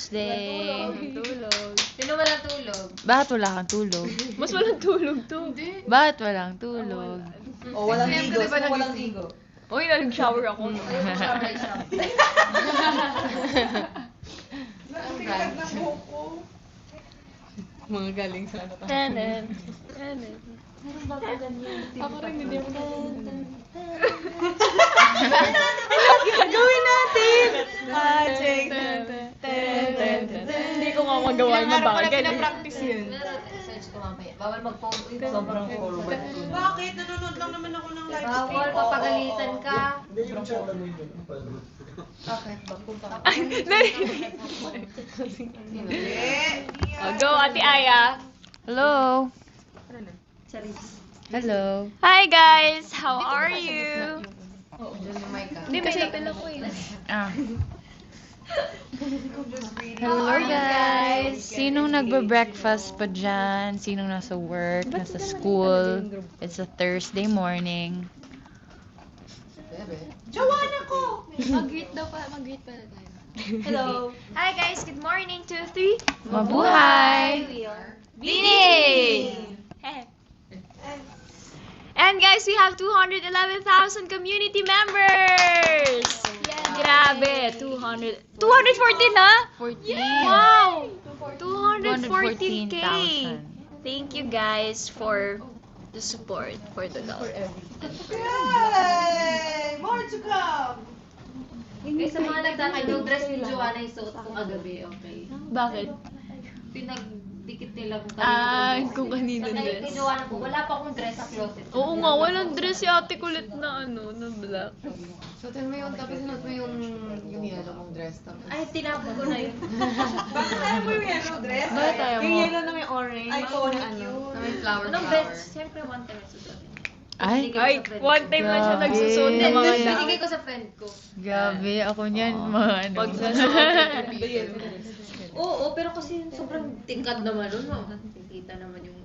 Tuesday. Tulog. Sino walang tulog? Bakit wala kang tulog? Mas walang tulog to. Bakit walang tulog? O, walang ligo. Sino walang ligo? Uy, nag-shower ako. Ayaw mo siya rise up. Nagtilag ng buhok ko. Mga galing sa ano. Tenen. Tenen. Ako rin, hindi ako Gawin natin! Magic! Hindi ko nga magawa yung bagay. practice yun. Search ko mamaya. Bawal mag-post. Sobrang forward. Bakit? Nanonood lang naman ako ng live stream. Bawal, papagalitan ka. Okay, magpunta ka. Ay, go, Ate Aya. Hello. Hello. Hi guys, how are you? Diyan yung mic ka. Hindi, may lapel ako eh. Ah. How are you guys? Sinong nagbe-breakfast pa dyan? Sinong nasa work, nasa school? It's a Thursday morning. Joanna ko! Mag-greet daw pa, mag-greet pala tayo. Hello. Hi guys, good morning, 2, 3. Mabuhay! Bini! And guys, we have 211,000 community members! Grabe, 214 na? 14. Wow! 214K! 214,000. Thank you guys for the support, for the love. Yay! More to come! Eh, sa mga nagtatay, yung dress ni Joanna yung suot ko kagabi, okay? Bakit? Pinagdikit nila kung Kung kanino Kasi dress. kay Joanna po, wala pa akong dress sa closet. Oo nga, walang dress si ate kulit na na black. Suotin mo yung, tapos sinuot mo yung yellow mong dress. Tapos, Ay, tinapon ko na yun. Bakit tayo mo yung yellow dress? Bakit tayo mo? Yung yellow na may orange. Ay, conic yun. na may flower. Anong beds? Siyempre, one time susuotin. Ay, Ay, one time na siya Grabe. nagsusuot ng mga Then, dami. binigay ko sa friend ko. grabe. Ako niyan, mga ano. Pag nasuot. Oo, pero kasi sobrang tingkad naman nun, no? Kita naman yung...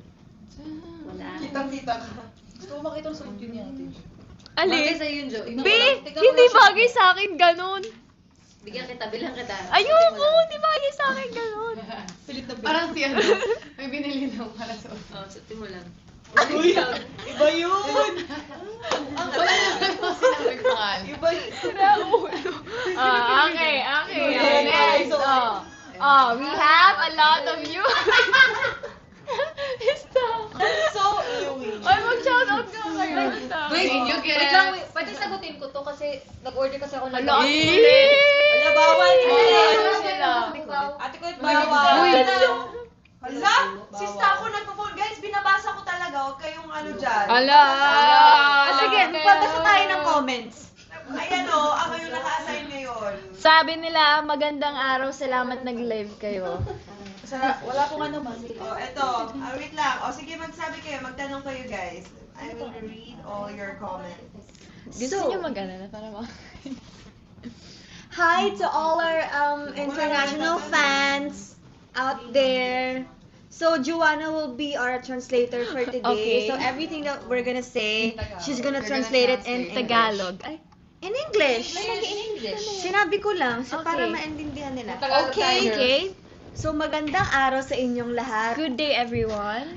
Wala. Kitang-kita ka. Gusto ko makita ang suot yun niya, ate. Bagay Alin? sa'yo yun, Jo. B, hindi bagay sa akin ganun. Bigyan kita, bilang kita. Ayoko, hindi bagay sa akin ganun. Pilit na pilit. parang si ano, may binili na para suot. Oo, suotin mo lang. Uy, iba yun! Wala naman po silang nagpakal. Iba yun. Okay. Next. We have a lot of you. Stop. So, Louie. Ay, mag-shoutout ka kayo. Wait, Thank you, wait Ken. lang, wait. Pwede sagutin ko to kasi nag-order kasi ako ng... Hala, Wala, bawal. Ano sila? Ate ko, bawal. Uy. Hala, sista ako nagpo-phone. Guys, binabasa ko talaga. Huwag kayong ano dyan. Ala. Sige, magbabasa tayo ng comments. Ayan o, ako yung naka-assign ngayon. Sabi nila, magandang araw, salamat nag-live kayo. Wala pong ano man. O, eto. Wait lang. O, sige, magsabi kayo. Magtanong kayo, guys. I will read all your comments. Gusto niyo mag-ano na para Hi to all our international fans out there. So Joanna will be our translator for today. Okay. So everything that we're gonna say, she's gonna translate it in Tagalog. Ay, In English. In English. Sinabi ko lang so para Okay. maintindihan nila. okay. So magandang araw sa inyong lahat. Good day, everyone.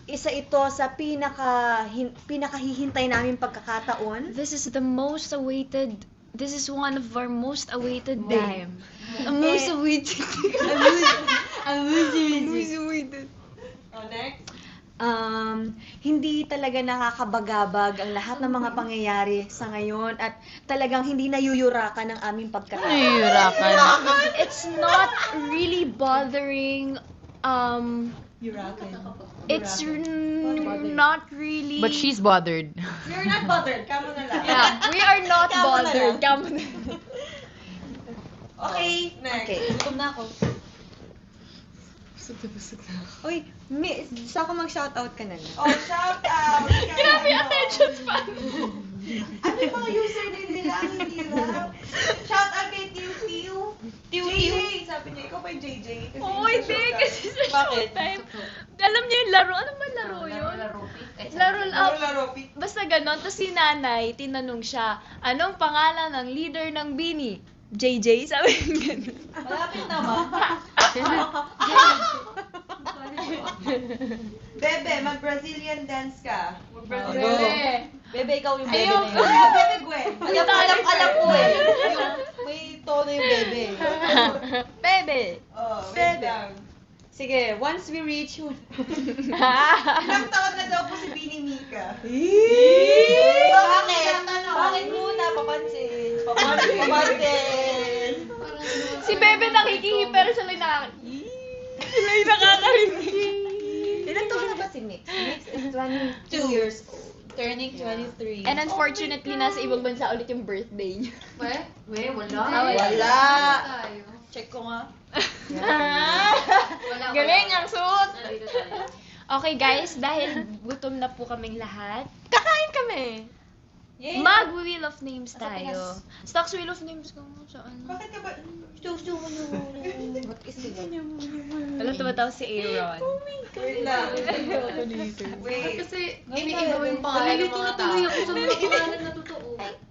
Isa ito sa pinakahihintay namin pagkakataon. This is the most awaited. This is one of our most awaited time. Most awaited. Most awaited. O, next. Hindi talaga nakakabagabag ang lahat ng mga pangyayari sa ngayon at talagang hindi nayuyurakan ng aming pagkatao. Nahihirapan. It's not really bothering. It's not really. But she's bothered. You're not bothered. Kamo na lang. Yeah, we are not Kamo na bothered. lang. Kamo na. Okay, next. Okay. Gutom na ako. Uy, gusto ako mag-shoutout ka na lang. Oh, shout out! Grabe attention span. Ano yung mga username nila? Ang hirap. Shout out kay Tiu. JJ! Sabi niya, ikaw pa yung JJ. Kasi Oo, yung hindi. shortcut. Kasi sa Bakit? showtime. Alam niyo yung laro? Ano ba laro yun? Laro Laro, Basta ganon. Tapos si nanay, tinanong siya, anong pangalan ng leader ng Bini? JJ, sabi ko ganun. Malapit naman. Bebe, mag-Brazilian dance ka. Bebe. Bebe, ikaw yung bebe Ayun, na yun. Bebe Gwen. Alam ko eh. Yung may tono yung bebe. Bebe! Oh, wait Bebe. lang. Sige, once we reach... Ilang taon na daw po si Bini Mika? Bakit? Bakit muna? Papansin. Papansin. Si Bebe nakikihi pero sila Sila yung nakakarinig. Ilan taon na ba si Mix? Mix is 22 years old. Turning 23. And unfortunately, nasa ibang bansa ulit yung birthday niya. Wala. Wala. Tayo. Check ko nga. Wala. Galing ang suot! Nandito tayo. Okay guys, dahil gutom na po kaming lahat, kakain kami! Yay. Mag-Wheel of Names tayo. Stocks Wheel of Names ko sa ano. Bakit ka ba? What is it? Alam, tumatawa si Aaron. Wait lang. Wait. Kasi iniiba yung pangalan ng mga tao. Ako sa mga pangalan na totoo.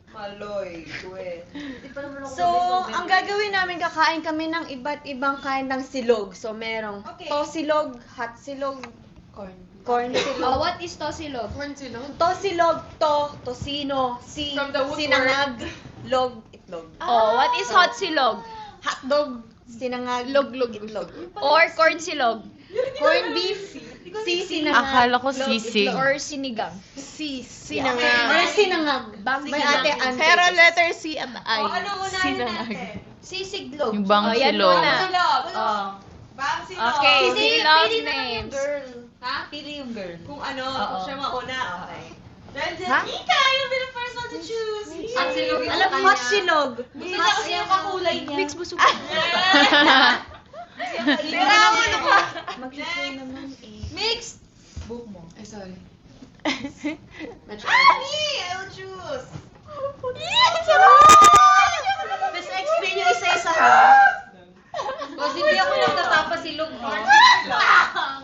Maloy. Gwen. Di pa naman ako So, ang gagawin namin, kakain kami ng iba't ibang kind ng silog. So, merong Okay. tosilog, hot silog, corn silog. What is Tosilog? Corn silog. Tosilog, tosino, From the woodwork. sinangag, log, itlog. Oh, what is Hot Silog? Hotdog, sinangag, Log-log. itlog. Or Corn Silog? Corn beef, sinangag, Akala ko log, sisig. itlog. Or Sinigang? Sinangag. Or sinangag. May ate Ann. Pero letter C at I. O, ano unahin natin? Sisiglog. Yung bang Oh, yan silog. muna. Silog. Oh. Bang silog. Okay, Pili Silog naman yung names. girl. Ha? Pili yung girl. Kung ano, Oo. siya mauna. Okay. Then, Ha? Mika, you'll be the first one to choose. At silog yung Alam mo, hot silog. Gusto niya kasi yung kakulay niya. Mix busog. Tira mo ano pa? Mag-play naman eh. Mix. Ay, sorry. Ani! I'll choose. Best explain yung isa-isa ha. Kasi hindi ako nagtatapa silog.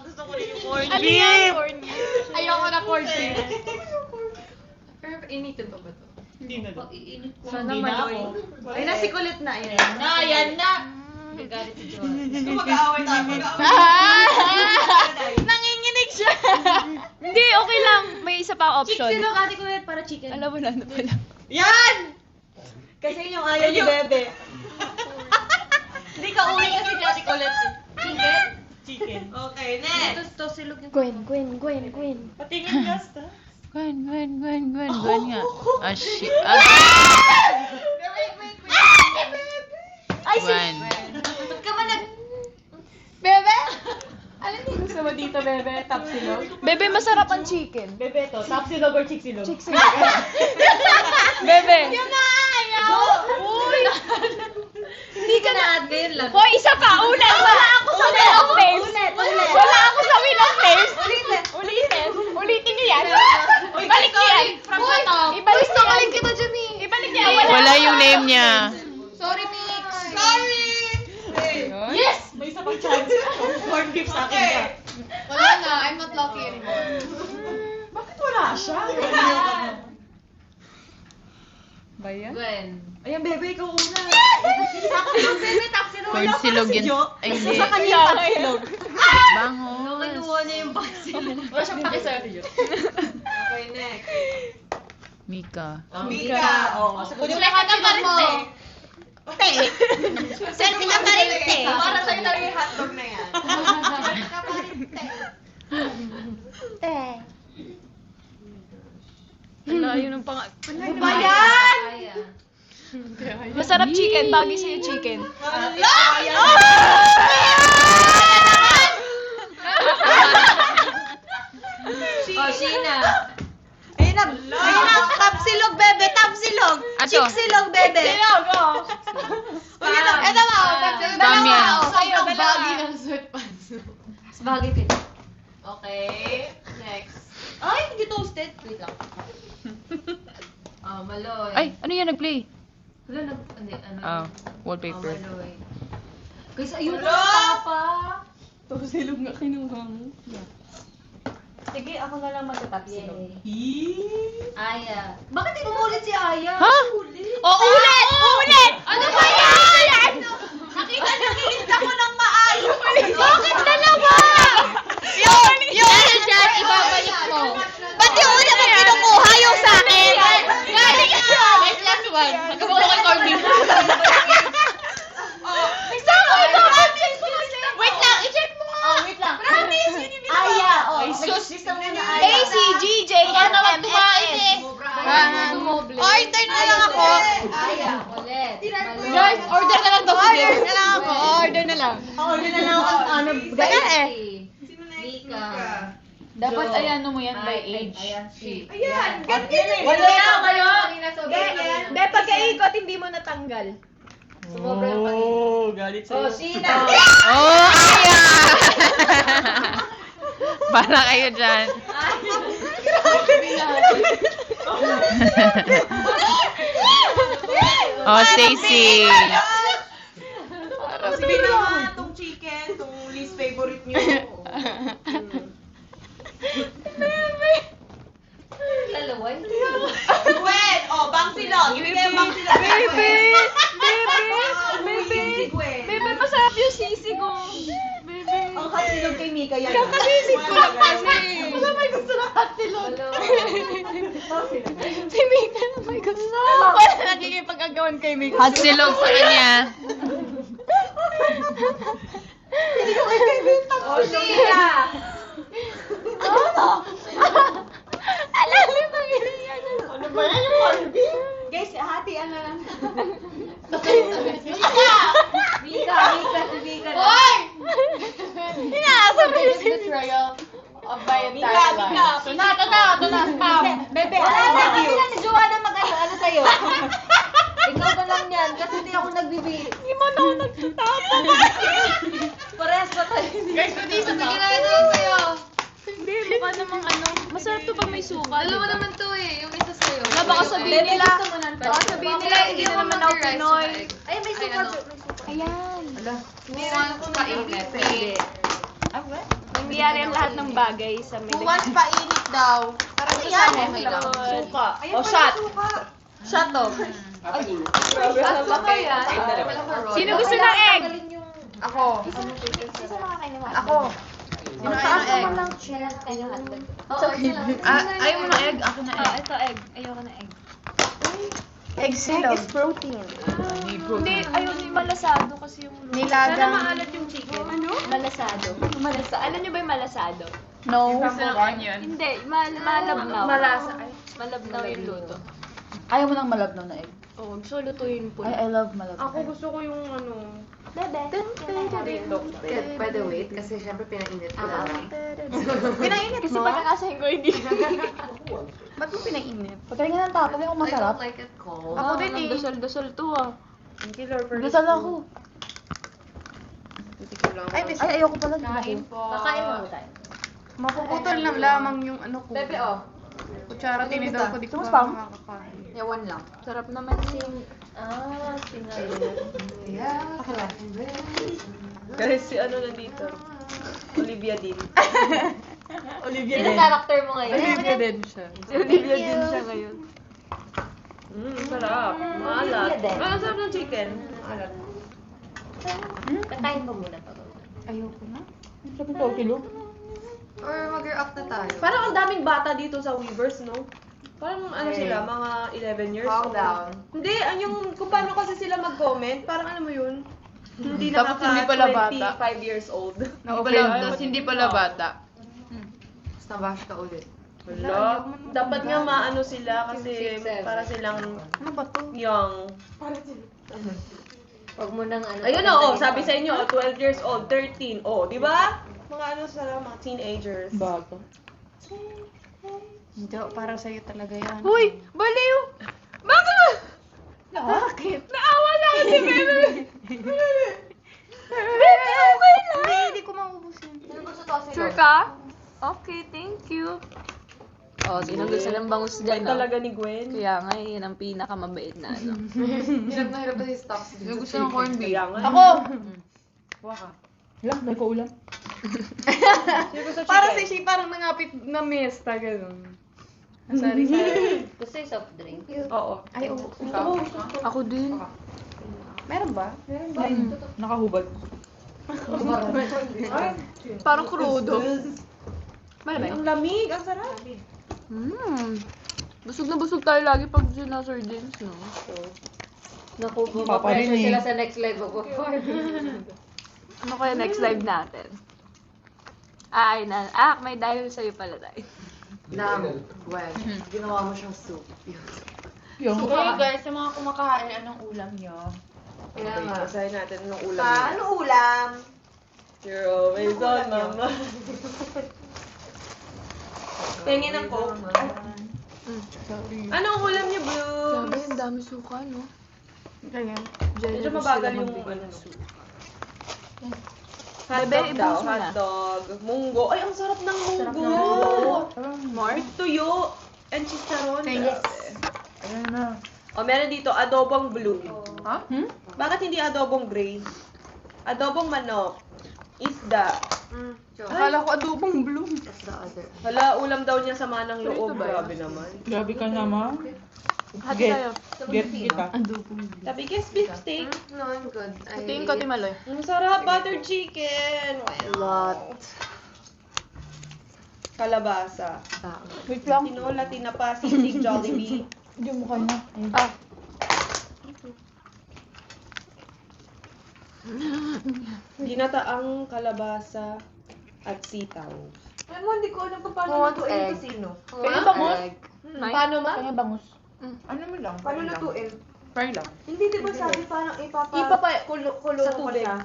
Gusto ko rin yung corn. Ano yan? Corn Ayoko na corn beef. Pero initin pa ba to? Pag-iinit ko. Sana maloy. Ay, nasi kulit na yun. Yan na! Nagalit si Joan. Mag-aaway tayo. Mag-aaway. Nanginginig siya. Hindi, okay lang. May isa pa option. Silog, ate ko yan para chicken. Alam mo na, ano pala. Yan! Kasi yung ayaw ni Bebe. Hindi ka uwi kasi si Ate Colette. Chicken? Chicken. Okay, next. Ito silog yung Gwen. Patingin ka, Sta. Gwen nga. Ah, shit. Ah, Ay, Gwen. Ba't ka ba nag... Bebe? Ano yung gusto mo dito, bebe? Top silog? Bebe, masarap ang chicken. Bebe to, top silog or chick silog? Bebe. Hindi ka na-add ngayon lang. Hoy, isa pa. Ulit. Wala ako sa Wheel of Names. Wala ako sa Wheel of Names. Ulitin niyo yan. Ibalik niyo yan. From the top. Ibalik niyo yan. kita dyan eh. Ibalik niyo yan. Wala yung name niya. Sorry, Mix. Sorry! Yes! May isa pang chance. Corn beef sa akin ka. Wala na. I'm not lucky anymore. Bakit wala siya? Gwen. Ayan, Bebe, ikaw una. Bebe, top silog. Corn silog yun. Ay, hindi. sa kanya yung silog. Bango. Kinuha niya yung basil. Wala siyang pakisar. Okay, next. Mika. Mika. Oh. Wala ka na mo. Selfie na pa rin eh. Para sa'yo na yung hotdog na yan. Wala, yun ang pang... Ano ba yan? Kaya. Masarap chicken. Bagay sa'yo chicken. Oh, Sheena. Ayun na, top silog, Bebe, top silog. Ato. Chick silog, Bebe. Silog, oh. Ito ba? Spam yan. Sa'yo, bagay ng sweatpants. Bagay ka. Okay. Next. Ay, hindi toasted. Wait lang. Maloy. Ay, ano yan nag-play? Wala hindi, ano. Ah, wallpaper. Maloy. Kasi ayun Wala! tapa. Silog nga kinuha mo. Sige, ako na lang magta-top silog. Aya. Bakit hindi mo ulit si Aya? Ha? Oh, ulit! Ulit! Ano ba yan? nag-iinda ko ng maayos. Bakit dalawa? Yung dyan, ibabalik mo. Ba't yung una mo kinukuha yung sa akin? Galing yan! Last one. Magkabako kay Corby. Isama ito! Wait lang, i-check mo nga. Wait lang. Promise, yun yung Aya, oh. Ay, sus. Gusto mo na Aya. AC, GJ, MMS. Order na lang ako. Aya, ulit. Guys, order na lang daw. Order na lang ako. Order na lang. Order na lang ako. Ano, Saka eh. Sino na Mika. Dapat ayan mo yan by age. Ayan, si. Ayan, ganyan. Wala na kayo. Hindi, pagkaikot, hindi mo natanggal. Sumobra yung pag galit Oh, Sheena. Oh, ayan! Para kayo dyan. Oh, Stacy. Sabihin na nga itong chicken, itong least favorite nyo. Lalaway. Gwen! Oh, bang silog. Ibigay ang bang silog. Bebe, masarap yung sisi ko. Ang kasilog kay Mika yan. Kakasisip ko lang kasi. Wala may gusto ng hotdog. Si Mika na may gusto. Wala nagiging pag-agawan kay Mika. Hot silog sa kanya. Oh, Sheena! Alalim ang iniyan. Ano ba yan yung Corby? Guys, hatian na lang. Mika, si Mika. Hoy! Inaasar mo yung sisi. Betrayal of my Mika, entire Mika. life. Ito na. Pam. Bebe, Wala I na love kasi you. na si Joanna ano sa'yo. Ikaw na lang yan, kasi hindi ako nagbibigay. Hindi mo na ako nagtatapon. Parehas ba tayo? Guys, hindi sa tigilay na lang sa'yo. Hindi, mukha namang ano. Masarap to pag may suka. Dalawa naman to eh, yung isa sa'yo. Na baka sabihin nila. Baka sabihin nila, hindi naman ako Pinoy. Ay, may suka. Ayan. Hindi naman ako mainit eh. Nangyayari ang lahat ng bagay sa may Bukas painit daw. Parang yan. Okay lang. suka. Ayun O, pala, shot. suka. Shot to. At suka yan. Sino gusto ng egg? Ako. Sino nakakain naman? Ako. Sino ayaw ng egg? lang share kayo hotdog. Oo, isa lang. Ayaw mo ng egg? Ako na egg. Ito egg. Ayoko ng egg. Egg silog. Protein. Hindi, ayun yung malasado kasi yung luto. Nilagang. Sana maalat yung chicken. Ano? Malasado. Alam niyo ba yung malasado? No. Hindi, malabnaw. Malasa. Malabnaw yung luto. Ayaw mo ng malabnaw na egg? Oo, gusto ko lutuin po. I love malabnaw. Ako gusto ko yung ano. Pwede wait, kasi syempre pinainit ko na lang. Pinainit Kasi mo? pagkakasahin ko hindi. Ba't mo pinainit? Pagkalingan ng tapos yung I masarap. don't like it cold. Ako din eh. Dasal-dasal to ah. Dasal ako. Ay, ayoko pala. Kain po. Kakain mo tayo. Mapuputol lang lamang yung ano ko. Bebe, oh. Kutsara tinidor ko, di ko Mas pa pang? makakain. Yawan lang. Sarap naman Sinalo. Guys, si ano na dito? Olivia din. Olivia Sino character mo ngayon? Olivia din siya. Si Olivia din siya ngayon. Sarap. Maalat. Olivia din. Ang sarap ng chicken. Maalat. Kakain mo muna to. Ayoko na. Sabi ko, kilo. Or mag-react na tayo. Parang ang daming bata dito sa Weavers, no? Parang ano sila, mga 11 years Calm old. down. Hindi, yung kung paano kasi sila mag-comment, parang alam mo yun, hindi Tapos hindi pala bata. 25 years old. Tapos hindi pala bata. Basta bash ka ulit. Wala. Dapat nga maano sila kasi 6, 7. para silang Ano ba to? young. Huwag mo nang ano. Ayun na, oh, sabi sa inyo, 12 years old, 13. Oh, di ba? Mga ano sila, mga teenagers. Bago. Hindi, para sa'yo talaga yan. Uy! Baliw! Bakit? Bakit? Naawa lang si Bebe! Bebe, okay lang! Hindi ko maubos yun. Sino gusto to? Sure ka? Okay, thank you. Oh, sino gusto ng bangus dyan, no? Talaga ni Gwen. Kaya nga, yun ang pinakamabait na ano. Hirap na hirap na si Stocks. Sino gusto ng corned beef? Kaya nga. Ako! Kuha ka. Wala, may kaulam. Sino gusto Para chicken? si parang nangapit na mesta, gano'n. Sari-sari. Gusto yung soft drink. Oo. Ay, oo. Ako din. Meron ba? Nakahubad. Parang crudo. Malay. Ang lamig, ang sarap. Busog na busog tayo lagi pag sina-sardines, no? Naku, Paparin pressure eh. sila sa next level ko. Ano kaya next live natin? May dahil sa'yo pala tayo. Well, ginawa mo siyang soup. Yung Okay guys, sa mga kumakain, anong ulam nyo? Kaya nga. basahin natin ng ulam. Ano ulam? You're always on, mama. Tingin ng coke. Anong ulam niyo, Blue? Sabi, ang dami suka, no? Medyo mabagal yung ano. Bebe, Hotdog daw, i-boost mo na. hotdog. Munggo. Ay, ang sarap ng munggo. More? Tuyo. And chicharon. Yes. Ayan na. O, meron dito, adobong blue. Ha? Bakit hindi adobong gray? Adobong manok. Isda. Akala ko adobong blue. That's the other. Hala, ulam daw niya sama ng loob. Ito ba yun? Grabe naman. Grabe ka naman. Hati tayo. Get kita. Sabi, guess beef steak. No, I'm good. Tingin ko, Timaloy. Ang sarap, buttered chicken. Lot. Kalabasa. Wait lang. Tinola, tinapa, sisig, Jollibee. Hindi mo kanya. Ginataang kalabasa at sitaw. Alam mo, hindi ko alam kung paano Want lutuin egg? ito sino. Kaya bangus? Paano ma? Kaya bangus. Ano mo lang? Paano lutuin? Fry lang. Hindi, di ba sabi parang kulong Sa mo tubig. siya.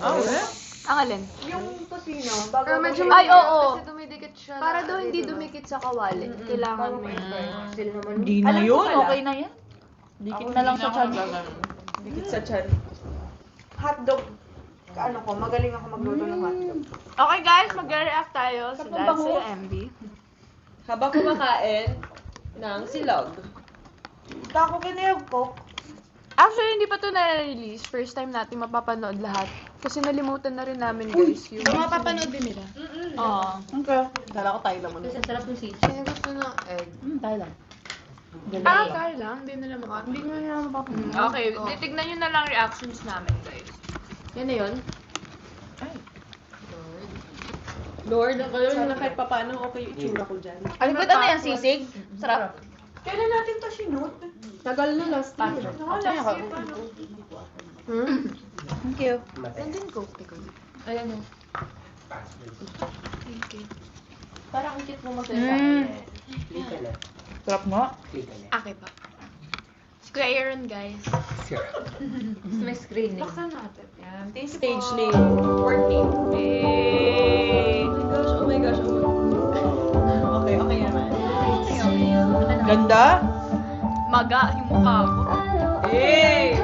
Oh, eh? Ang alin? Yung tocino, bago Pero medyo Ay, oo. Kasi dumidikit siya. Para daw hindi dumikit sa kawali. Kailangan mo Sila naman. Hindi na Alam ko yun. pala. Okay na yan. Dikit na lang sa chan. Dikit sa chan. hotdog, ano ko, magaling ako magluto ng hotdog. Okay guys, mag-react tayo sa dance sa MV. Habang kumakain ng silog. Tako kinayog ko. Actually, hindi pa to na-release. First time natin mapapanood lahat. Kasi nalimutan na rin namin guys yung... Mapapanood din nila. Oo. Okay. Kala ko tayo lang. Kasi ang sarap ng sisig. Sino gusto ng egg? Tayo lang. Tayo lang. Hindi nila Hindi ko nila mapapanood. Okay, titignan nyo na lang reactions namin guys. Yan na yun. Lord, sana kahit papaano okay yung itsura ko dyan. Alikot ano yan, sisig? Sarap. Kailan natin to sinut? Tagal na last time. Thank you. Nandun ko. Ayan o. Thank you. Parang ang cute mo masaya. Sarap nga. Okay pa. Square Aaron guys. May screening. Baksan natin. Yan. Thank you Stage po. name. Work name. Hey! Oh my gosh, oh my gosh. Okay, okay naman. Ganda. Maga yung mukha ko. Hey!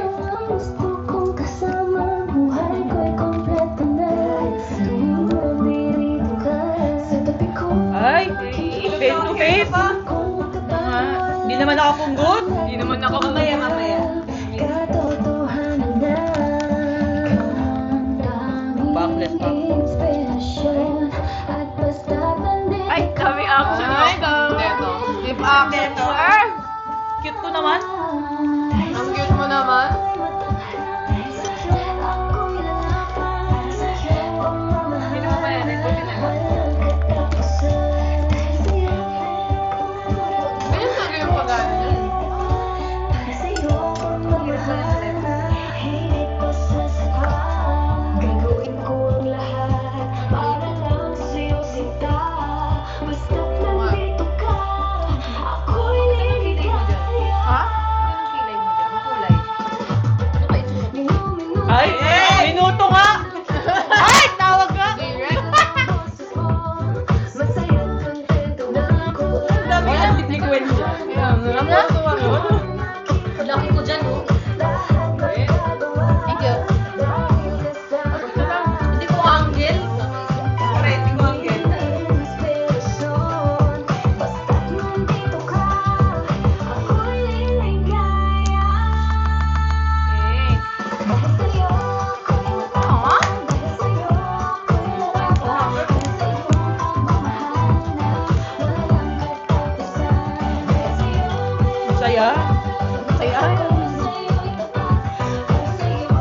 Ay, face to face. Hindi naman nakapunggot. Hindi naman ako Mamaya. Backless pa. Ay, kami action. Ay, Deto. Lip action. Cute ko naman. Ang cute mo naman. Sino mo ba yan? Ganyan talaga yung pag-ano niya. Gagawin ko ang lahat para lang sa'yo sinta. Basta't nandito ka, ako'y liligaya. Ha? Anong kilay mo dyan? Ang kulay. Ano ba itsura ko? Ay, minuto nga. Ay, tawag ka. Direct. Boses mo, masaya't kontento na ako. Dami ang titikwen siya. Ang natuwa ko. Laki ko dyan oh. Lahat magagawa. Thank you. Dahil kasama Hindi ko angle. Correct, ko ang get. inspirasyon. Basta't nandito ka, ako'y liligaya. Dahil sa'yo ako'y natawag. Dahil sa'yo ako'y natawag. Dahil sa'yo pagmamahal na walang katapusan. Dahil sa'yo Saya. Saya. Dahil sa'yo'y tapat. Dahil sa'yo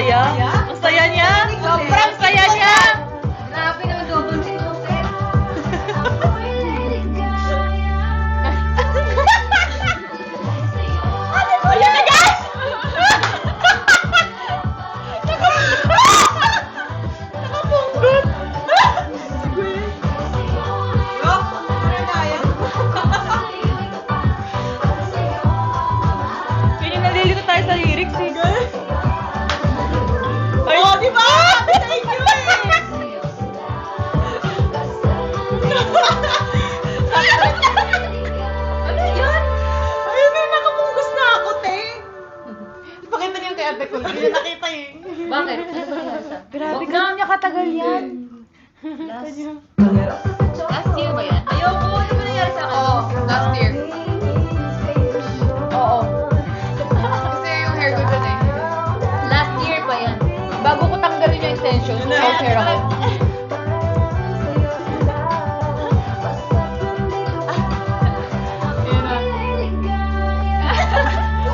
saya. Ang saya niya. Sobrang saya niya. Grabe naman double si Joseph. Ayan na guys! Nakapunggot. Rock, ano kaya? Yun yung nalilito tayo sa lyrics eh. Ay, Oh, di ba? Thank you eh! Ano yan? Ayun na, nakapunggos na ako, te. Ipakita niyo kay ate ko. Hindi na nakita eh. Bakit? Ano ba nasa? Grabe, gano'n niya katagal yan. Last year ba yan? Ayoko, ano ba nangyari sa akin? Oo, last year. Oo. Kasi yung hair ko dun eh. Last year pa yan. Bago ko tanggalin yung extensions, short hair ako. Yun na.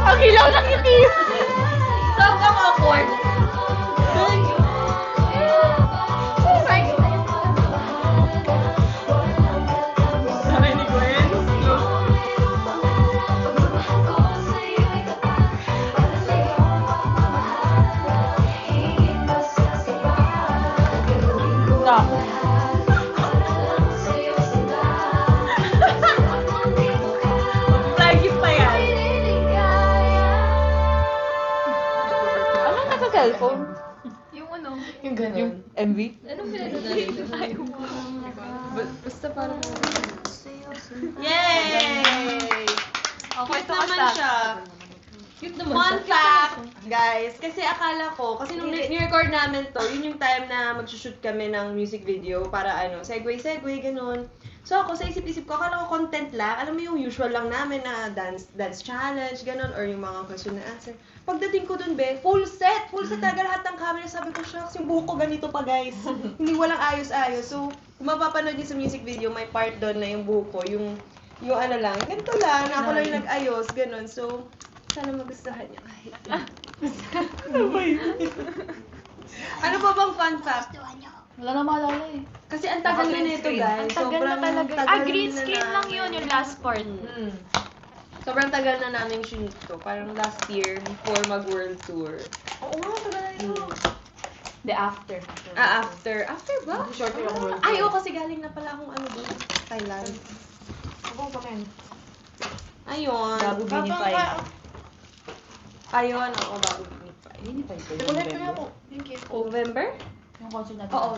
Ang hilaw ng ngiti. Sobrang awkward. Lagi pa yan. Ano nasa cellphone? Yung ano? Yung gano'n. MV? Anong pinagdadali dito? Basta parang... Yay! Okay, Cute naman siya. Cute naman Fun siya. fact, guys, kasi akala ko, kasi nung ni-record namin to, yun yung time na mag-shoot kami ng music video para ano, segue, ganun. So ako, sa isip-isip ko, akala ko content lang. Alam mo yung usual lang namin na dance challenge, ganun, or yung mga question and answer. Pagdating ko dun, be, full set talaga lahat ng camera. Sabi ko, shucks, yung buhok ko ganito pa, guys. Hindi walang ayos-ayos. So, kung mapapanood niyo sa music video, may part doon na yung buhok ko, yung ano lang, ganito lang, na ako lang yung nag-ayos, ganun. So, sana magustuhan niyo kahit. Ano ba bang fun fact? Wala na maalala eh. Kasi ang tagal na nito, guys. Ang tagal na talaga. Green screen lang yun, yung last part. Sobrang tagal na namin shoot to. Parang last year, before mag-world tour. Oo nga, tagal na ito. The after. After. After ba? Short yung world Ay, oo, kasi galing na pala akong ano doon. Thailand. Ako pa rin. Ayun. Bago binify. Ayun, ako bago binify. Binify ko. Ulit ko na ako. Thank you. November? Yung concert natin. Oo,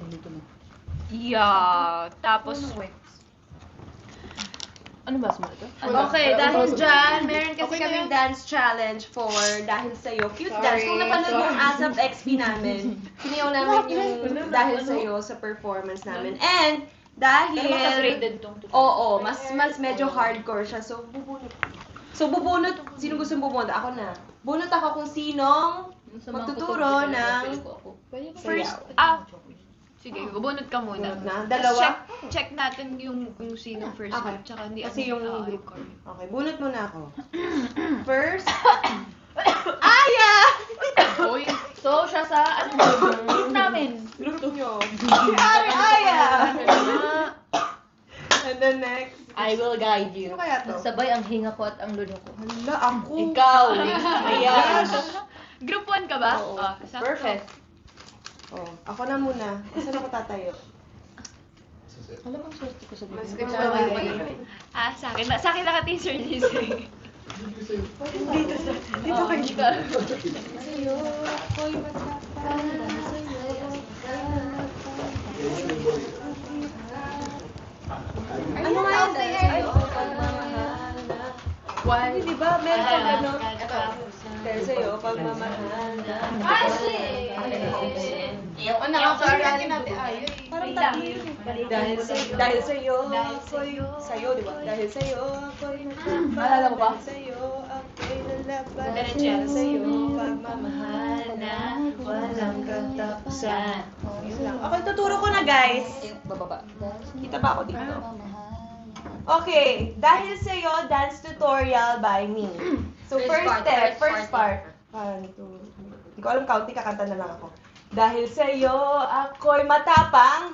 Dito na. Yeah. Tapos, Ano ba sumali ito? Okay, dahil dyan, meron kasi kaming dance challenge for Dahil Sa'yo. Cute dance. Kung napanood yung ASAP XP namin, siniyaw namin yung Dahil Sa'yo sa performance namin. And, dahil... rated tong Oo, mas medyo hardcore siya. So, bubunot. Sino gusto bubunot? Ako na. Bunot ako kung sinong magtuturo ng First, sayaw. sige, bubunot ka muna. Bunot na? Tapos Dalawa? check natin yung sino first Okay. group, tsaka hindi Kasi yung ano, group. record. Okay, bunot muna ako. First, Aya! Uy, So, siya sa, ano, group namin. Group nyo. Sorry, Aya! And then next. I will guide you. Sino kaya to? Sabay ang hinga ko at ang luno ko. Hala, ako. Ikaw. Ayan. group 1 ka ba? Oo. Ah, sakto. Perfect. Oh, ako na muna. Saan ako tatayo? Alam mo, swerte ko sa Mas bibig. gusto ko sa akin. Sa akin naka-teaser list. Dito kayo. Sa'yo, ako'y matapang. Ano nga yun? Sa'yo, pagmamahal na. One. Di ba? Meron kang ano? Ito. Dahil sa'yo, pagmamahal na. Ang nakaka-aralin natin ay. Parang tatlo yun. Dahil sa'yo, ako'y sa'yo, di ba? Dahil sa'yo, ako'y natapang. Maalala mo ba? Dahil sa'yo, ako'y lalaban. Diretso. Dahil sa'yo, pagmamahal na walang katapusan. Yun lang. Okay, tuturo ko na, guys. Bababa. Kita ba ako dito? Okay, dahil sa'yo, dance tutorial by me. So, first part. 1, 2, ko alam counting, kakanta na lang ako. Dahil sa'yo, ako'y matapang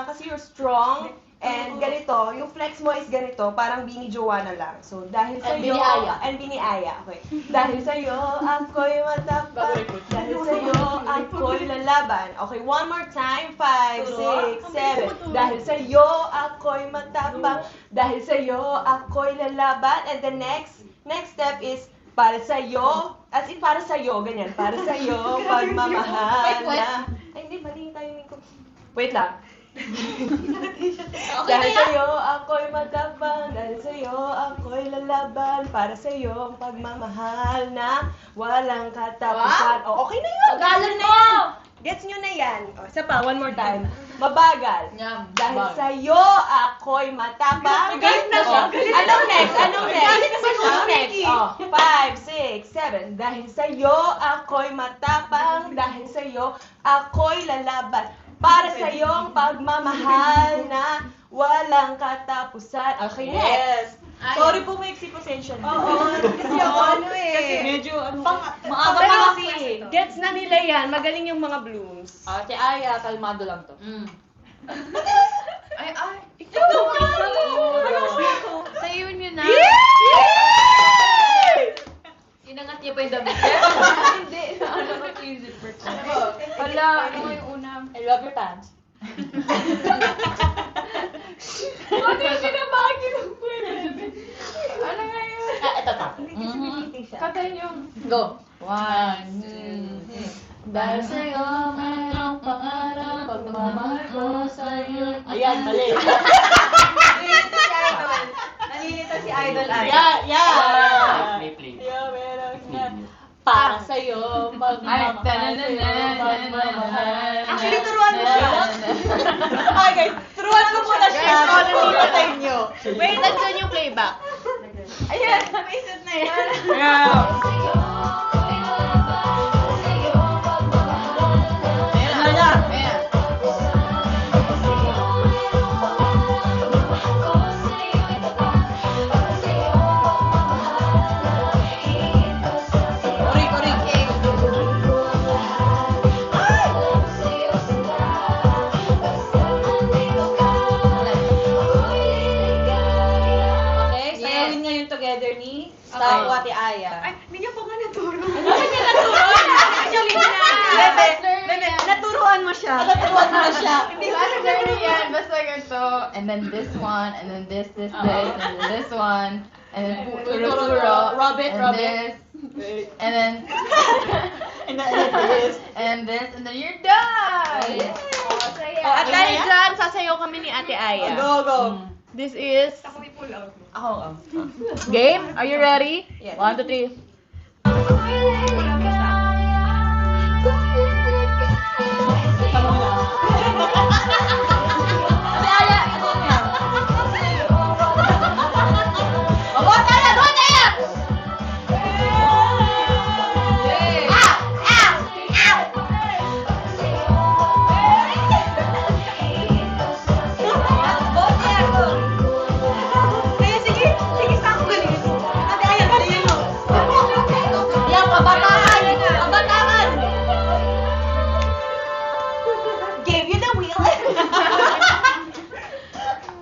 kasi you're strong. And ganito, yung flex mo is ganito, parang Bini Joanna lang. So, dahil sa'yo, and Bini Aya. Okay. Dahil sa'yo, ako'y matapang. Dahil sa'yo, ako'y lalaban. Okay, one more time. 5, 6, 7. Dahil sa'yo, ako'y matapang. Dahil sa'yo, ako'y lalaban. And the next step is, para sa'yo, as in para sa'yo, ganyan. Para sa'yo, pagmamahal na. Ay, hindi, mali yung timing ko. Wait lang. Dahil sa'yo, ako'y matapang. Dahil sa'yo, ako'y lalaban. Para sa'yo, ang pagmamahal na walang katapusan. Oh, okay na yun. Tagalog na yan. Gets nyo na yan. O, isa pa, one more time. Mabagal. Dahil sa'yo, ako'y matapang. Galit na siya. Anong next? Anong next? Oh, 5, 6, 7. Dahil sa'yo, ako'y matapang. Dahil sa'yo, ako'y lalaban. Para sa'yo ang pagmamahal na walang katapusan. Okay, next. Sorry po, may pasensya na. Oo, kasi ako Kasi medyo, maaga pa kasi. Gets na nila yan. Magaling yung mga blooms. Ate Aya, kalmado lang to. Ikaw Sa'yo yun na. Inangat niya pa yung damit. Hindi. Ano ba yung zipper ko? Wala. Ano yung una? I love your pants. Ano yung sinabagi ng Ano nga yun? Ito ta. Katayin yung... Go. 1, 2, Dahil sa'yo, mayroong pangarap, pagmamahal ko sa'yo. Ayan, mali. Nalilito si Idol Ay. Yeah. Play. Yeah, meron nga. Para sa'yo, pagmamahal sa'yo, pagmamahal. Actually, turuan mo siya. Okay, guys. Turuan ko muna siya. Nalilito sa inyo. Wait, nandun yung playback. Ayan, may set na yan. Okay, sayawin ngayon together ni Tao Ate Aya. Ay, hindi niya pa nga naturo. Hindi niya naturo. Actually, Bebe, naturuan mo siya. Naturuan mo siya. Basta journey yan. Basta ganito. And then this one, and then this, and then this one, and then turo, Robert. this, and then, And this. and this, and then you're done! Oh, at dahil dyan, sasayaw kami ni Ate Aya. Go. This is... Ako. Game? Are you ready? Yes. 1, 2, 3.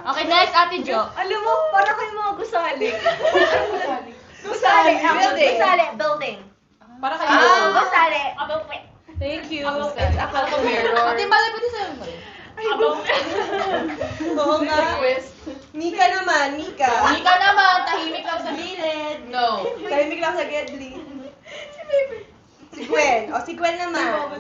Okay, next, Ate Jo. Alam mo, para kayo mga gusali. Gusali. Building. Para kayo. Gusali. Thank you. It's ako mirror. Ate, malay pati sa'yo mo. Oo nga. Mika naman, Mika. Mika naman, tahimik lang sa gilid. No. Tahimik lang sa Gedli. Si Gwen. O, si Gwen naman.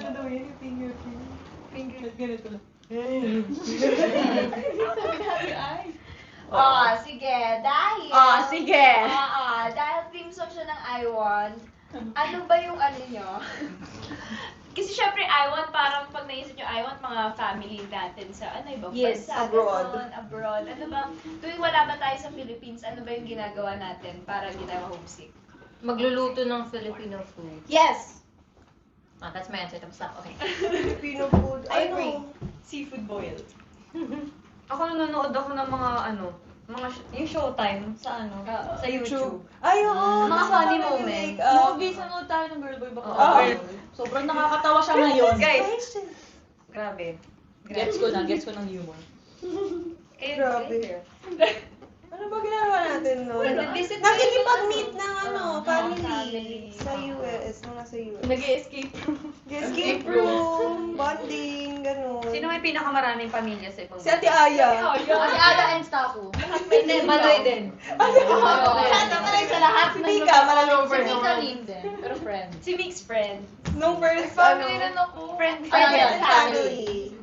Sige. Dahil... Sige. dahil theme song siya ng I Want, ano ba yung ano nyo? Kasi syempre, I Want, parang pag naisip nyo, I Want mga family natin sa ano, ibang Yes, bansa, abroad. ganon, abroad. Ano ba, tuwing wala ba tayo sa Philippines, ano ba yung ginagawa natin para hindi tayo homesick? Magluluto ng Filipino food. Yes. That's my answer. Tapos na. Okay. Filipino food. I agree. Seafood boil. Ako nanonood ako ng mga Yung showtime sa ano? Sa YouTube. Ay, oo. Mga funny moment. Movies, nanood tayo ng Girl Boy Baka. Sobrang nakakatawa siya ngayon. Guys, grabe. Gets ko ng humor. Grabe. Ano ba ginagawa natin no? Nag-visit Nakikipag-meet ng family sa US, nung nasa US. Nag-escape. Escape room, bonding, gano'n. Sino may pinakamaraming pamilya sa ibang Si Ate Aya. Si Ada and Staku. Hindi, Maloy din. Sa lahat Si ng Mika, malamig Si siya. Mika Lin din. Pero friend. Si Mix friend. Nung first, Family rin ako. Friend. Ayan, family.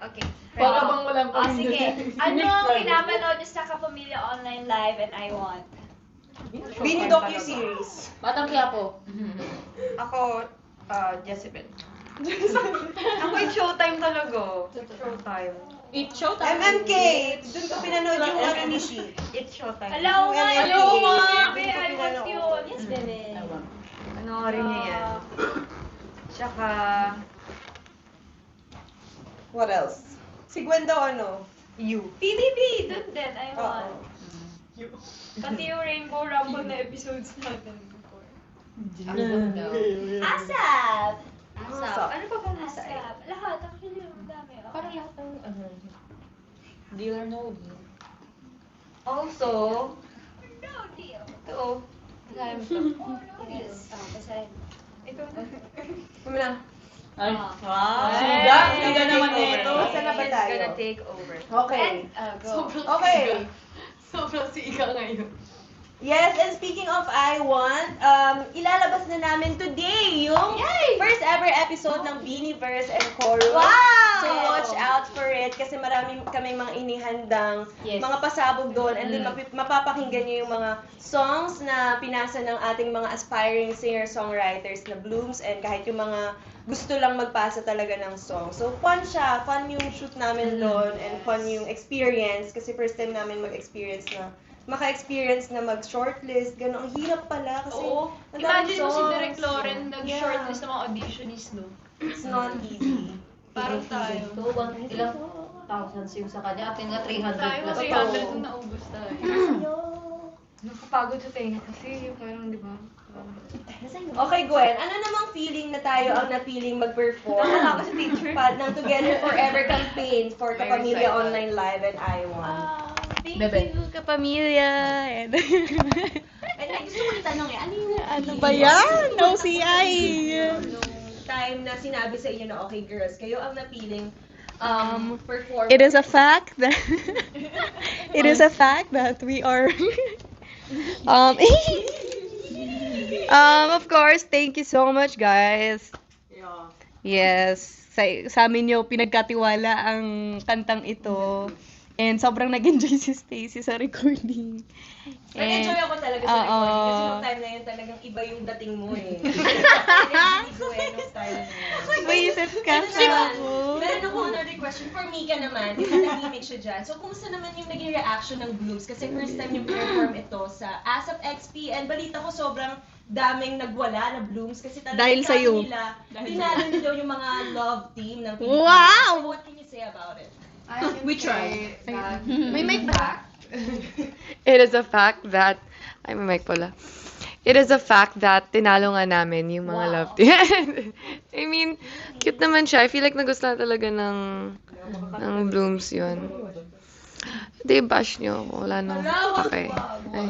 Okay. Para bang walang pamilya. Sige. Ano ang pinapanood niyo sa Kapamilya Online Live and I Want? Bini docu-series. Batang Quiapo. Ako, Jezebel. Ako yung showtime talaga. Showtime. Eat show tayo. MMK. Doon ko pinanood yung ano ni Shi. It's showtime. Hello nga! Hello Hello nga! nga! Bebe, I want yun. Yes, bebe. Panoorin niya yan. Tsaka, What else? Si Gwen daw ano? you. PBB! Dun din, I want. Oo. Pati yung Rainbow Rumble na episodes natin before. Asap! ASAP! Ano pa bang nasa ASAP. Lahat, actually, ang dami. Parang lahat ng ano. Deal or no deal? Also, No deal. ito. Alam ko. Yes. Basahin. Ito. Ay, Siga? Siga naman ito. Saan na ba tayo? It's gonna take over. Okay. Go. Okay. Sobrang siga ngayon. Yes, and speaking of I Want, ilalabas na namin today yung first ever episode ng Beanieverse and Chorus. Wow! So watch out for it kasi marami kaming mga inihandang mga pasabog doon and then mapapakinggan niyo yung mga songs na pinasa ng ating mga aspiring singer-songwriters na Blooms and kahit yung mga gusto lang magpasa talaga ng song. So fun siya, fun yung shoot namin doon and fun yung experience kasi first time namin mag-experience na maka-experience na mag-shortlist, gano'n. Ang hirap pala kasi Oo. ang daming Imagine mo si songs. Direk Lauren Yeah. nag-shortlist ng mga auditionist, no? It's not easy. Parang tayo. So, ilang thousands yung sa kanya. Atin nga 300 Tayo plus. kasi 100 kung naubos tayo. Nakapagod sa tenga kasi parang, di ba? Okay, Gwen, ano namang feeling na tayo ang napiling mag-perform ng Together Forever campaign for Kapamilya Online Live and I Want? Bebe. Kapamilya. And ay, gusto ko itanong ano yung Ano ba yan? No CI. nung time na sinabi sa inyo na, okay girls, kayo ang napiling perform. It is a fact that we are of course, thank you so much guys. Yes, sa amin nyo pinagkatiwala ang kantang ito. And sobrang nag-enjoy si Stacy sa recording. Nag-enjoy ako talaga sa Oo. recording kasi nung time na yun talagang iba yung dating mo eh. Hindi Gwen yung style mo. Buisit ka sa ako. Meron ako another question for Mika naman. Di ba nag-gimmick siya dyan? So, kumusta naman yung naging reaction ng Blooms? Kasi first time yung perform ito sa ASAP XP and balita ko sobrang daming nagwala na Blooms kasi talagang Dahil sabi sa'yo. nila, tinalo nila daw yung mga love team ng Pilipinas. Wow! So, what can you say about it? We tried. May mic ba? It is a fact that, ay may mic pala. It is a fact that tinalo nga namin yung mga love team. I mean, cute naman siya. I feel like nagustuhan talaga ng Blooms yun. Hindi, bash niyo ako. Wala nang pake. Ay.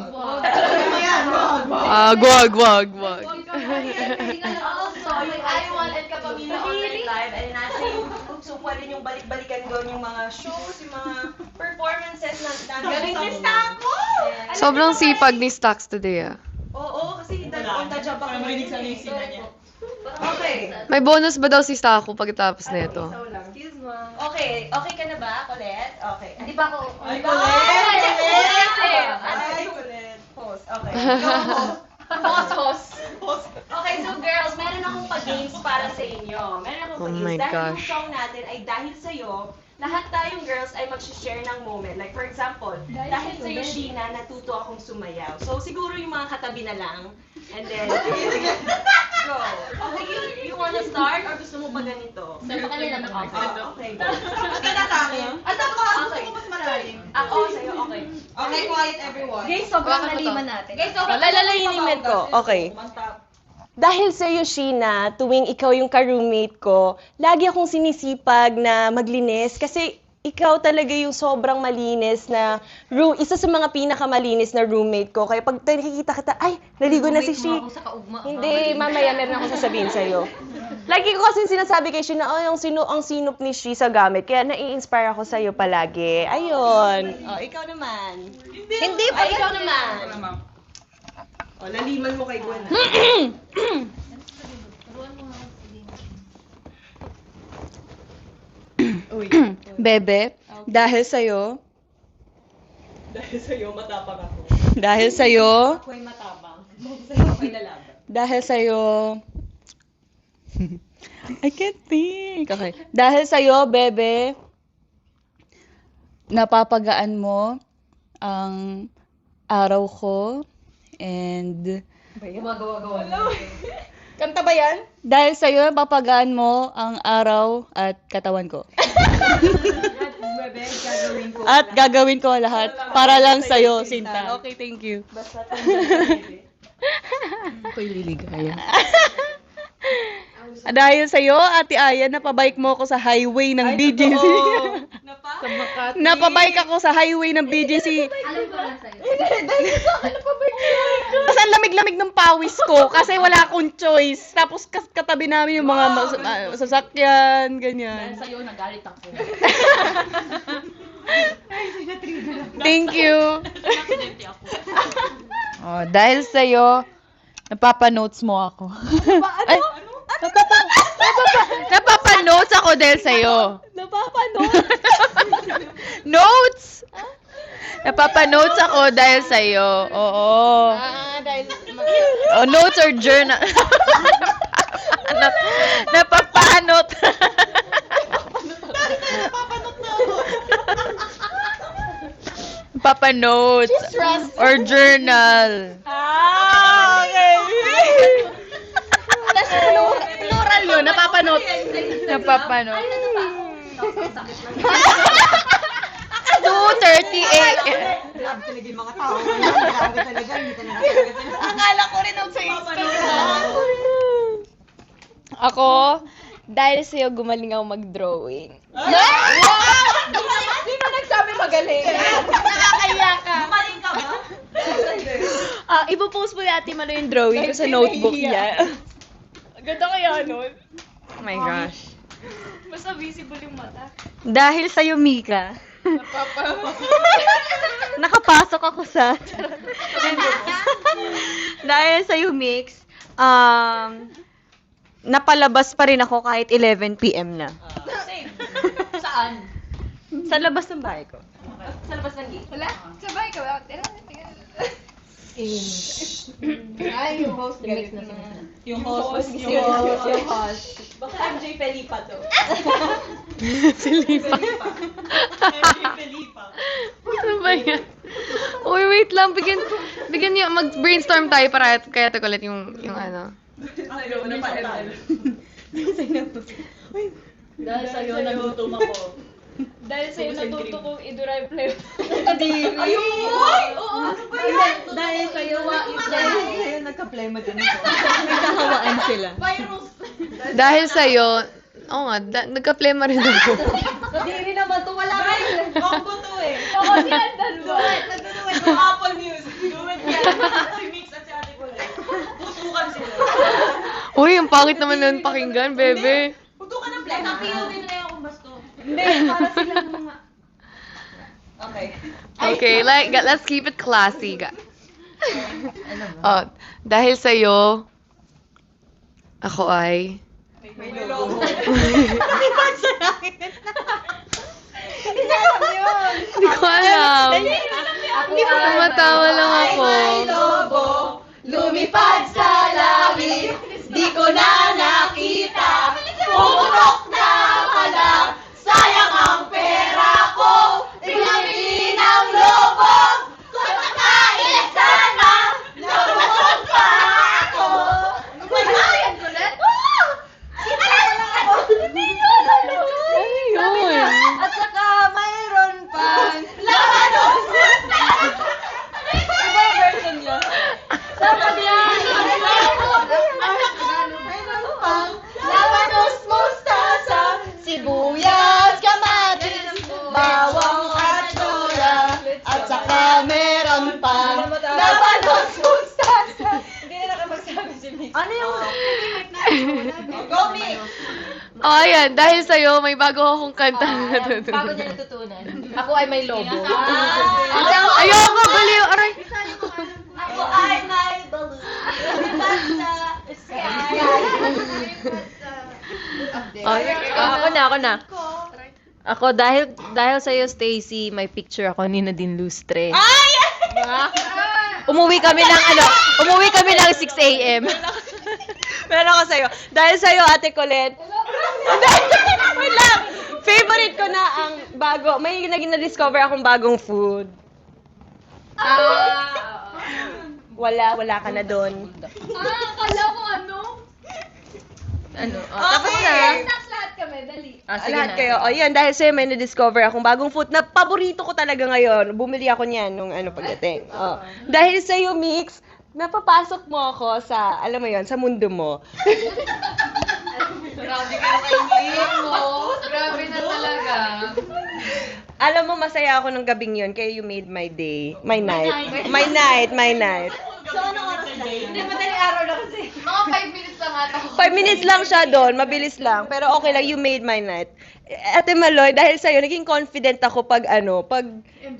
Wag. Also, yung I Want and Kapamilya Online Live, and nasa YouTube, so pwede yung balik-balikan doon yung mga shows, yung mga performances na galing ni Stako! Sobrang sipag ni Stax today, ah. Oo, kasi on the job ako. Marinig sa niya. Okay. May bonus ba daw si Staco pagkatapos nito? Excuse me. Okay, okay ka na ba, Colette? Okay. Di ba ako? Ay, Colette! Ay, Colette. Host. Okay. Host. Okay, so girls, meron akong pa-games para sa inyo. Meron akong Oh pa-games. my Dahil yung gosh. song natin ay dahil sa'yo, lahat tayong girls ay mag-share ng moment. Like for example, dahil sa'yo, Sheena, natuto akong sumayaw. So siguro yung mga katabi na lang. And then, go. Okay, you wanna start or gusto mo pa ganito? Sa kanila na ako. Okay, go. Okay na kami. At ako, gusto ko mas Ako, sa'yo, okay. Okay, quiet everyone. Guys, sobrang naliman natin. Guys, sobrang Lalalainimin ko. Okay. Dahil sa'yo, Sheena, tuwing ikaw yung ka-roommate ko, lagi akong sinisipag na maglinis kasi ikaw talaga yung sobrang malinis na isa sa mga pinakamalinis na roommate ko. Kaya pag nakikita kita, ay, naligo na si She. Hindi, mamaya meron akong sasabihin sa'yo. Lagi ko kasi sinasabi kay She na, ang sinop ni She sa gamit. Kaya nai-inspire ako sa'yo palagi. Ayun. Oh, ikaw naman. Hindi pa, ikaw naman. O, laliman mo kay Gwen. Bebe, dahil sa'yo, Dahil sa'yo, matapang ako. dahil sa'yo, Ako'y matapang. Dahil sa'yo, ako'y lalaban. dahil sa'yo, I can't think. Okay. Dahil sa'yo, Bebe, napapagaan mo ang araw ko and Gumagawa-gawa na. Kanta ba yan? Dahil sa'yo, papagaan mo ang araw at katawan ko. Bebe, gagawin ko. At gagawin ko lahat para lang sa'yo, Sinta. Okay, thank you. Basta Bebe. Ako'y liligaya. Dahil sa'yo, Ate Aya, napabike mo ako sa highway ng BGC. Napa? Napabike ako sa highway ng BGC. Alam ko lang sa'yo. Tapos ang lamig-lamig ng pawis ko kasi wala akong choice. Tapos katabi namin yung mga sasakyan, ganyan. Sa'yo, nagalit ako. Thank you. Oh, dahil sa'yo, napapa-notes mo ako. Ay, napapa-notes ako dahil sa'yo. Napapa-notes? Notes! Napapa-notes ako dahil sa'yo. Oo. Dahil... Oh, notes or journal. Napapa-note. Napapa-notes. Or journal. Okay. Plural yun. Napapa-note. Napapa-note. 2:38. Grabe talaga yung mga tao. Grabe talaga, hindi talaga sila. Akala ko rin sa Ako, dahil sa'yo gumaling ako mag-drawing. Sino nagsabi magaling? Nakakaya ka. Gumaling ka ba? Ipopost mo natin ano yung drawing ko sa notebook niya. Ganda kaya nun? Oh my gosh. Basta visible yung mata. Dahil sa'yo, Mika. Nakapasok ako sa... Dahil sa'yo, Mix, napalabas pa rin ako kahit 11 PM na. Same. Saan? Sa labas ng bahay ko. Sa labas ng gate. Wala? Sabay ka ba? Ay, yung host galit na siya. Yung host. Yung host. Baka MJ Felipa to. Silipa. MJ Felipa. Ano ba yan? Uy, wait lang. Bigyan niyo, mag-brainstorm tayo para kaya ulit yung ano. Ayaw na pa ML. Dahil sa'yo, nagutom ako. Dahil sa'yo natuto kong i-derive flavor. Dahil sa'yo, nagka-plema din ako. Nagkahawaan sila. Dahil sa'yo, oo nga, nagka-plema rin ako. Hindi naman to, wala ka. Combo to eh. Oo, nilandan mo. Nagtutuwid yung Apple Music. Duwid yan. Si Mix at si Ate Colette. Putukan sila. Uy, ang pangit naman nun pakinggan, bebe. Putukan ng plema. POV na lang kung basto. Hindi, para sila mga... Okay. Okay, let's keep it classy. Oh, dahil sa'yo, ako ay... May logo. Hindi ko alam. Tumatawa lang ako. Logo, lumipad sa langit, di ko na nakita. Pumutok na pala, sayang ang pera ko. Pinabili ng lobo, kung makain sana, naroon pa ako. Lumayan ko na? Ayun. At saka mayroon pa Hindi na nakapagsabi si Mix. Ano yung... Go, Mix! Oh, ayan. Dahil sa'yo, may bago akong kanta na natutunan. Bago niya natutunan. Ako ay may lobo. Ayoko, baliw. Aray. Ako ay may balloon. Ako na. Ako, dahil sa iyo, Stacy, may picture ako ni Nadine Lustre. Umuwi kami ng 6 a.m. Meron ako sa'yo. Dahil sa'yo, Ate Colette. Wait lang. Favorite ko na ang bago. May na-discover akong bagong food. Wala ka na doon. Akala ko ano? Tapos na. Snacks lahat kami, dali. Sige Lahat na. kayo. Ayun, dahil sa'yo may na-discover akong bagong food na paborito ko talaga ngayon. Bumili ako niyan nung pagdating. Dahil sa'yo, Mix, napapasok mo ako sa, alam mo yon, sa mundo mo. Grabe ka na kay mo. Grabe na talaga. Alam mo, masaya ako ng gabing yon, kaya you made my day. My night. So, anong oras na? Hindi, madaling araw na kasi. Mga 5 minutes lang ata ako. 5 minutes lang siya doon, mabilis lang. Pero okay lang, you made my night. Ate Maloy, dahil sa'yo, naging confident ako pag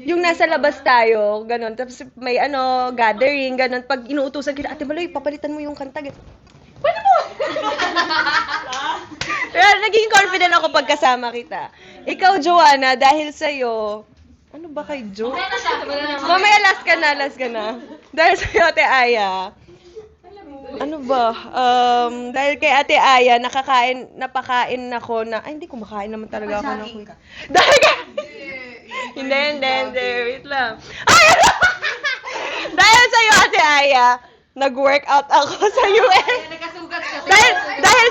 yung nasa labas tayo, ganun. Tapos may gathering, ganun. Pag inuutusan kita, Ate Maloy, papalitan mo yung kanta. Pwede mo! Pero naging confident ako pag kasama kita. Ikaw, Joanna, dahil sa'yo, ano ba kay Jo? Mamaya last ka na. Dahil sa'yo, Ate Aya. Ano ba? Dahil kay Ate Aya, napakain ako na, ay, hindi kumakain naman talaga ako ng quick. Dahil kay... Hindi. Wait lang. Ay! Dahil sa'yo, Ate Aya, nag-workout ako sa US. Dahil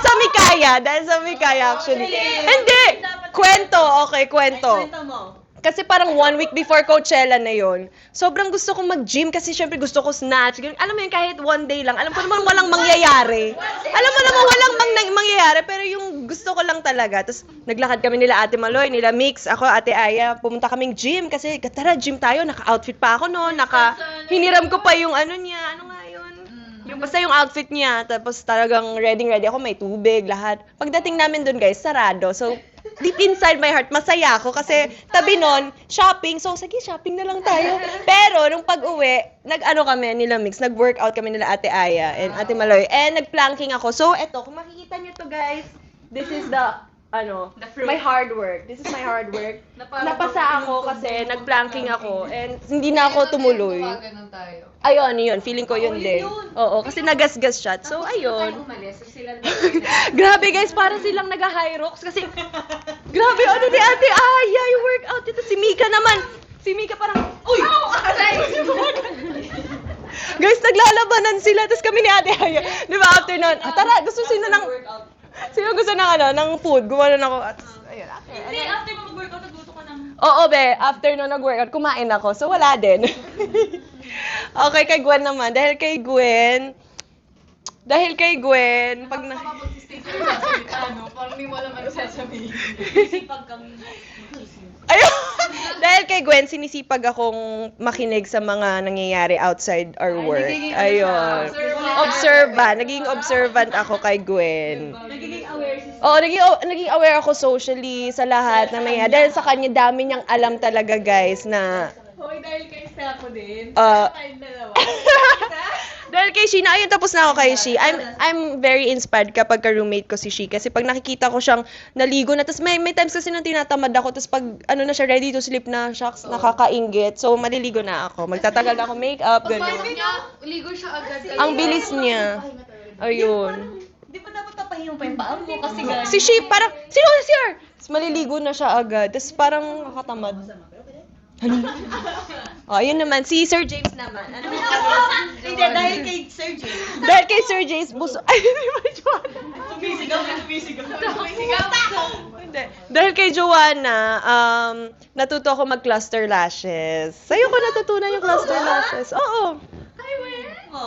sa Mikaya actually. Hindi! Kwento. Kwento mo. Kasi parang 1 week before Coachella na yon, sobrang gusto kong mag-gym kasi syempre gusto ko snatch. Alam mo yun, kahit 1 day lang. Alam ko naman walang mangyayari. Mangyayari, pero yung gusto ko lang talaga. Tapos naglakad kami nila Ate Maloy, nila Mix, ako, Ate Aya. Pumunta kaming gym kasi tara, gym tayo. Naka-outfit pa ako noon. Hiniram ko pa yung niya. Ano nga yun? Basta yung outfit niya. Tapos talagang ready ako. May tubig, lahat. Pagdating namin dun, guys, sarado. So, deep inside my heart, masaya ako kasi tabi nun, shopping. So, sige, shopping na lang tayo. Pero, nung pag-uwi, kami nila Mix, nag-workout kami nila Ate Aya and Ate Maloy. And nag-planking ako. So, eto, kung makikita nyo to, guys, this is my hard work. This is my hard work. Napasa ako kasi nag-planking ako and hindi na ako tumuloy. Ganun tayo. Ayun, yun. Feeling ko yun din. Oo, kasi nagasgas siya. So, ayun. Grabe guys, para silang nag-high rocks kasi grabe, ni Ate Aya, yung workout ito. Si Mika naman. Si Mika parang, uy! Guys, naglalabanan sila. Tapos kami ni Ate Aya. Di ba, after nun, tara, sino gusto ng food? Gumanon ako. Ayun, Hindi, after mo mag-workout, nagluto ka ng... Oo, be. After nun nag-workout, kumain ako. So, wala din. Okay, kay Gwen naman. Dahil kay Gwen, pag na... Parang di mo alam ano sasabihin. Ayun! Dahil kay Gwen, sinisipag akong makinig sa mga nangyayari outside our work. Ayun. Naging observant ako kay Gwen. Nagiging aware si Oo, naging aware ako socially sa lahat ng nangyayari. Dahil sa kanya, dami niyang alam talaga, guys, na... Hoy, dahil kay Stella din. Tayong dalawa. Dahil kay She, ayun, tapos na ako kay She. I'm very inspired kapag ka-roommate ko si She. Kasi pag nakikita ko siyang naligo na, tapos may times kasi nang tinatamad ako, tapos pag na siya, ready to sleep na, shucks, nakakainggit. So, maliligo na ako. Magtatagal na ako makeup, gano'n. Ligo siya agad. Ang bilis niya. Ayun. Di ba dapat papahinong pa yung paa mo kasi gano'n? Si She, parang, sino na siya? Tapos maliligo na siya agad. Tapos parang nakakatamad. Yun naman. Si Sir James naman. Hindi, dahil kay Sir James. Dahil kay Sir James, buso... Ay, hindi ba, Joanna? Tumisigaw. Hindi. Dahil kay Joanna, natuto ako mag-cluster lashes. Sa'yo ko natutunan yung cluster lashes. Oo.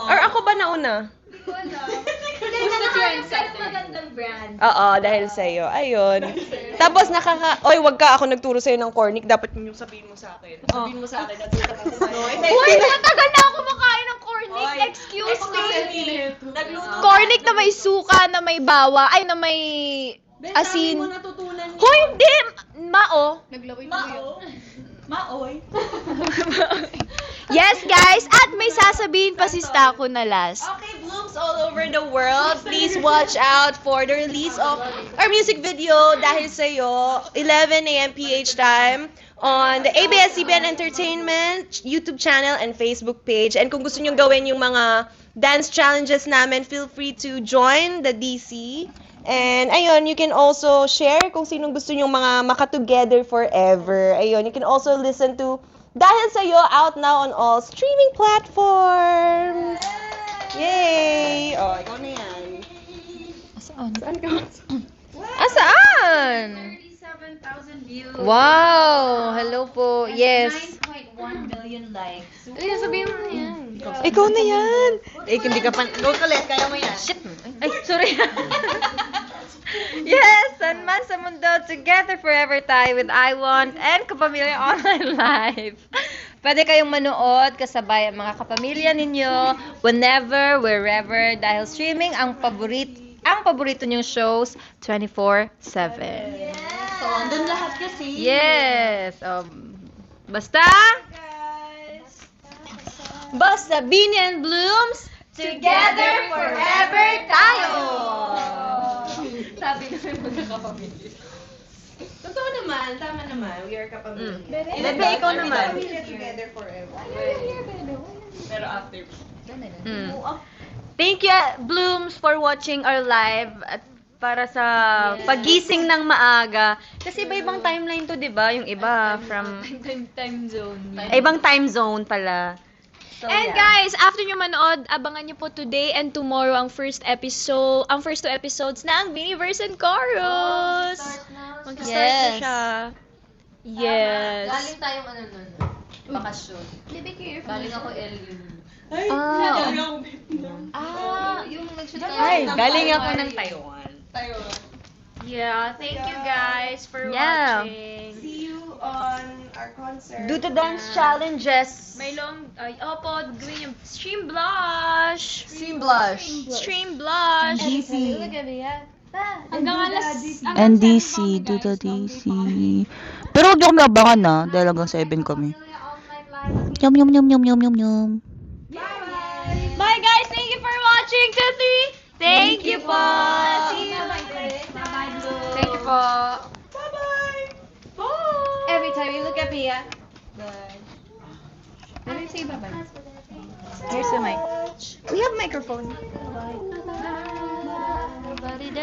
Or ako ba nauna? Hindi ko alam. magandang brand. Oo, dahil sa'yo. Ayun. Tapos oy, wag ka, ako nagturo sa'yo ng cornic. Dapat yun yung sabihin mo sa akin. Sabihin mo sa akin, nagturo ako sa'yo. Uy, matagal na ako makain ng cornic. Excuse me. Cornic na may suka, na may bawa, ay, na may asin. Mo natutunan niya. Hoy, hindi! Mao. Maoy. Yes, guys. At may sasabihin pa si Stako na last. Okay, Blooms all over the world, please watch out for the release of our music video dahil sa'yo, 11 a.m. PH time on the ABS-CBN Entertainment YouTube channel and Facebook page. And kung gusto nyo gawin yung mga dance challenges namin, feel free to join the DC. And ayun, you can also share kung sinong gusto nyong mga maka-together forever. Ayun, you can also listen to Dahil Sa'yo out now on all streaming platforms. Yay! Oh, ikaw na yan. Saan? Saan ka? Saan? 37,000 views. Wow! Hello po. Yes. 9.1 million likes. Ay, sabihin mo na yan. Ikaw na yan. Hindi ka pa. Go ulit, kaya mo yan. Shit. Ay, sorry. Yes, San Man sa Mundo, together forever tayo with I Want and Kapamilya Online Live. Pwede kayong manood kasabay ang mga kapamilya ninyo whenever, wherever, dahil streaming ang paborito nyong shows 24/7. So, andun lahat kasi. Yes. Basta Beanie and Blooms, together forever tayo. Sabi na may magkakapamilya. Totoo naman, tama naman. We are kapamilya. Bebe, ikaw naman. Together forever. Pero after. Thank you, Blooms, for watching our live at para sa pagising ng maaga. Kasi iba-ibang timeline to, di ba? Yung iba from... Time zone. Ibang time zone pala. So, And guys, after nyo manood, abangan nyo po today and tomorrow ang first two episodes na ang Beanieverse and Chorus. Mag-start na siya. Yes. Galing tayong nun. Bakasyon. Galing ako LU. Yung nag-shoot tayo. Galing ako ng Taiwan. Yeah, thank you guys for watching. See you on our concert. Do the dance challenges. May long, opo, gawin yung stream blush. Stream blush. Stream blush. DC. Hanggang alas... NDC, do the DC. Pero huwag niyo kami abangan na, dahil hanggang 7 kami. Yum, yum, yum, yum, yum, yum, yum. Bye guys, thank you for watching. 2, 3. Thank you po. See you later. Thank you po. Every time you look at me, Let me say bye-bye. Here's the mic. We have microphone. Bye.